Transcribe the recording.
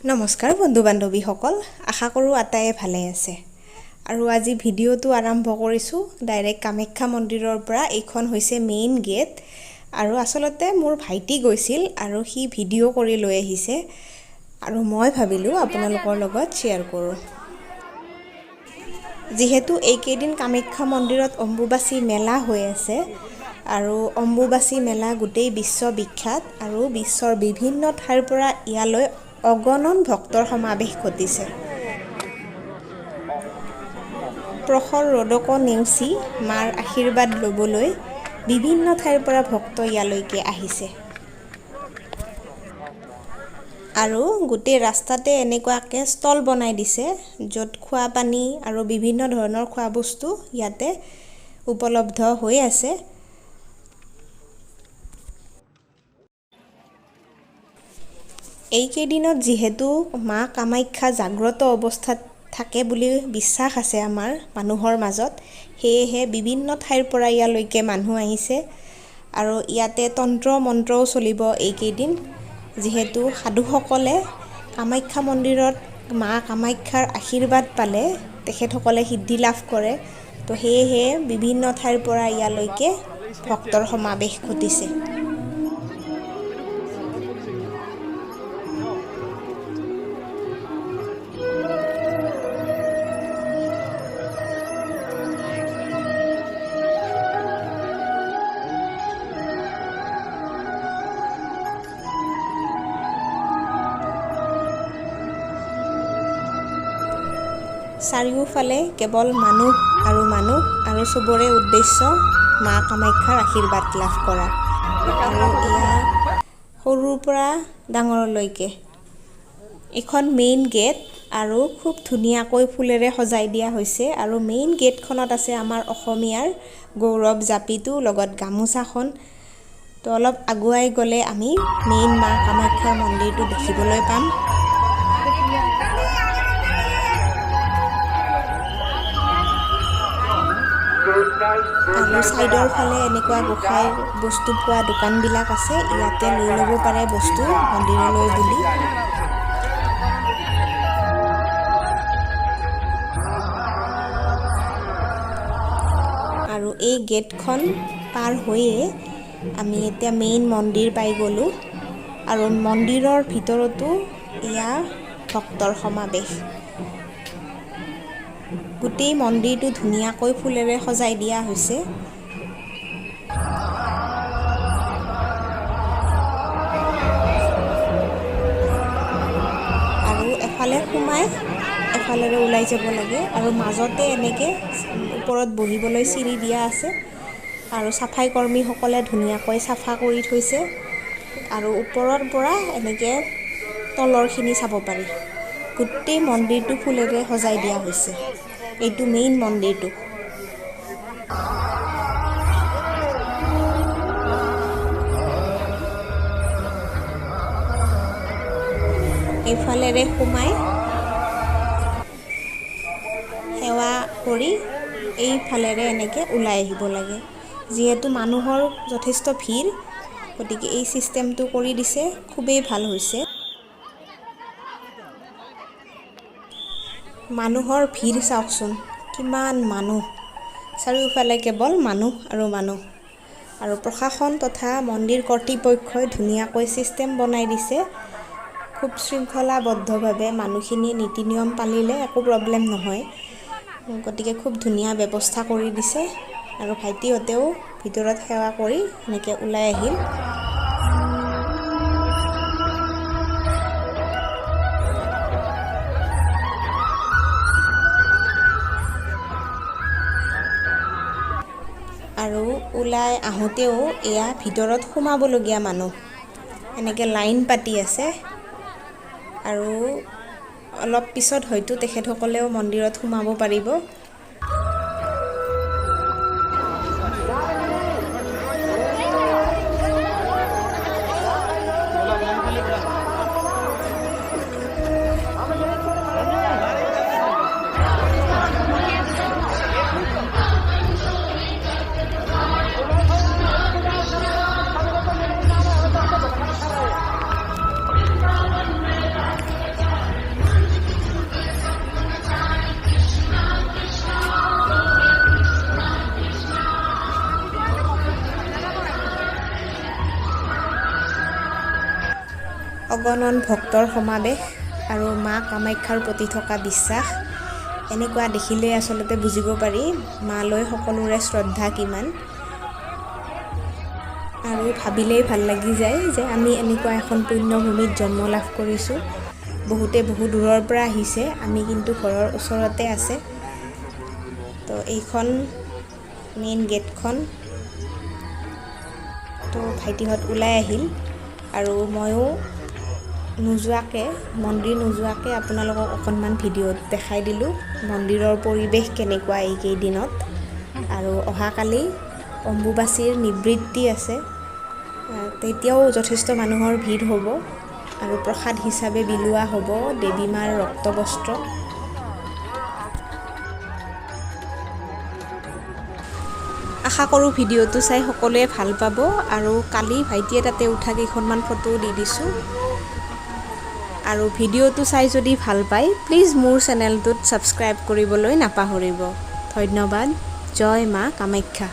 নমস্কাৰ বন্ধু বান্ধৱীসকল, আশা কৰোঁ আটায়ে ভালে আছে। আৰু আজি ভিডিঅ'টো আৰম্ভ কৰিছোঁ ডাইৰেক্ট কামাখ্যা মন্দিৰৰ পৰা। এইখন হৈছে মেইন গেট আৰু আচলতে মোৰ ভাইটি গৈছিল আৰু সি ভিডিঅ' কৰি লৈ আহিছে আৰু মই ভাবিলোঁ আপোনালোকৰ লগত শ্বেয়াৰ কৰোঁ। যিহেতু এইকেইদিন কামাখ্যা মন্দিৰত অম্বুবাচী মেলা হৈ আছে আৰু অম্বুবাচী মেলা গোটেই বিশ্ববিখ্যাত আৰু বিশ্বৰ বিভিন্ন ঠাইৰ পৰা ইয়ালৈ অগণন ভক্তৰ সমাৱেশ ঘটিছে। প্ৰখৰ ৰ'দকো নেওচি মাৰ আশীৰ্বাদ ল'বলৈ বিভিন্ন ঠাইৰ পৰা ভক্ত ইয়ালৈকে আহিছে। আৰু গোটেই ৰাস্তাতে এনেকুৱাকৈ ষ্টল বনাই দিছে, য'ত খোৱা পানী আৰু বিভিন্ন ধৰণৰ খোৱা বস্তু ইয়াতে উপলব্ধ হৈ আছে। এইকেইদিনত যিহেতু মা কামাখ্যা জাগ্ৰত অৱস্থাত থাকে বুলি বিশ্বাস আছে আমাৰ মানুহৰ মাজত, সেয়েহে বিভিন্ন ঠাইৰ পৰা ইয়ালৈকে মানুহ আহিছে আৰু ইয়াতে তন্ত্ৰ মন্ত্ৰও চলিব এইকেইদিন। যিহেতু সাধুসকলে কামাখ্যা মন্দিৰত মা কামাখ্যাৰ আশীৰ্বাদ পালে তেখেতসকলে সিদ্ধি লাভ কৰে, তো সেয়েহে বিভিন্ন ঠাইৰ পৰা ইয়ালৈকে ভক্তৰ সমাৱেশ ঘটিছে। চাৰিওফালে কেৱল মানুহ আৰু চবৰে উদ্দেশ্য মা কামাখ্যাৰ আশীৰ্বাদ লাভ কৰা। আৰু এয়া সৰুৰ পৰা ডাঙৰলৈকে এইখন মেইন গেট আৰু খুব ধুনীয়াকৈ ফুলেৰে সজাই দিয়া হৈছে। আৰু মেইন গেটখনত আছে আমাৰ অসমীয়াৰ গৌৰৱ জাপিটো, লগত গামোচাখন। তো অলপ আগুৱাই গ'লে আমি মেইন মা কামাখ্যাৰ মন্দিৰটো দেখিবলৈ পাম। আৰু ছাইডৰ ফালে এনেকুৱা গোঁসাইৰ বস্তু পোৱা দোকানবিলাক আছে, ইয়াতে লৈ ল'ব পাৰে বস্তু মন্দিৰলৈ বুলি। আৰু এই গেটখন পাৰ হৈয়ে আমি এতিয়া মেইন মন্দিৰ পাই গ'লোঁ। আৰু মন্দিৰৰ ভিতৰতো এয়া ভক্তৰ সমাৱেশ। গোটেই মন্দিৰটো ধুনীয়াকৈ ফুলেৰে সজাই দিয়া হৈছে। আৰু এফালে সোমাই এফালেৰে ওলাই যাব লাগে আৰু মাজতে এনেকৈ ওপৰত বহিবলৈ চিৰি দিয়া আছে আৰু চাফাই কৰ্মীসকলে ধুনীয়াকৈ চাফা কৰি থৈছে। আৰু ওপৰৰ পৰা এনেকৈ তলৰখিনি চাব পাৰি। গোটেই মন্দিৰটো ফুলেৰে সজাই দিয়া হৈছে। এইটো মেইন মন্দিৰটো। এইফালেৰে সোমাই সেৱা কৰি এইফালেৰে এনেকৈ ওলাই আহিব লাগে। যিহেতু মানুহৰ যথেষ্ট ভিৰ, গতিকে এই ছিষ্টেমটো কৰি দিছে, খুবেই ভাল হৈছে। মানুহৰ ভিৰ চাওকচোন, কিমান মানুহ, চাৰিওফালে কেৱল মানুহ আৰু মানুহ। আৰু প্ৰশাসন তথা মন্দিৰ কৰ্তৃপক্ষই ধুনীয়াকৈ ছিষ্টেম বনাই দিছে। খুব শৃংখলাবদ্ধভাৱে মানুহখিনি নীতি নিয়ম পালিলে একো প্ৰব্লেম নহয়, গতিকে খুব ধুনীয়া ব্যৱস্থা কৰি দিছে। আৰু ভাইটিহঁতেও ভিতৰত সেৱা কৰি এনেকৈ ওলাই আহিল। আৰু ওলাই আহোঁতেও এয়া ভিতৰত সোমাবলগীয়া মানুহ এনেকৈ লাইন পাতি আছে। আৰু অলপ পিছত হয়তো তেখেতসকলেও মন্দিৰত সোমাব পাৰিব। অগণন ভক্তৰ সমাৱেশ আৰু মা কামাখ্যাৰ প্ৰতি থকা বিশ্বাস এনেকুৱা দেখিলে আচলতে বুজিব পাৰি মালৈ সকলোৰে শ্ৰদ্ধা কিমান। আৰু ভাবিলেই ভাল লাগি যায় যে আমি এনেকুৱা এখন পুণ্যভূমিত জন্ম লাভ কৰিছোঁ। বহুতে বহু দূৰৰ পৰা আহিছে, আমি কিন্তু ঘৰৰ ওচৰতে আছে। তো এইখন মেইন গেটখন। তো ভাইটিহঁত ওলাই আহিল আৰু ময়ো মন্দিৰ নোযোৱাকৈ আপোনালোকক অকণমান ভিডিঅ'ত দেখাই দিলোঁ মন্দিৰৰ পৰিৱেশ কেনেকুৱা এইকেইদিনত। আৰু অহাকালি অম্বুবাচীৰ নিবৃত্তি আছে, তেতিয়াও যথেষ্ট মানুহৰ ভিৰ হ'ব আৰু প্ৰসাদ হিচাপে বিলোৱা হ'ব দেৱী মাৰ ৰক্তবস্ত্ৰ। আশা কৰোঁ ভিডিঅ'টো চাই সকলোৱে ভাল পাব। আৰু কালি ভাইটিয়ে তাতে উঠা কেইখনমান ফটো দি দিছোঁ। আৰু ভিডিঅ'টো চাই যদি ভাল পায় প্লিজ মোৰ চেনেলটোত ছাবস্ক্ৰাইব কৰিবলৈ নাপাহৰিব। ধন্যবাদ। জয় মা কামাখ্যা।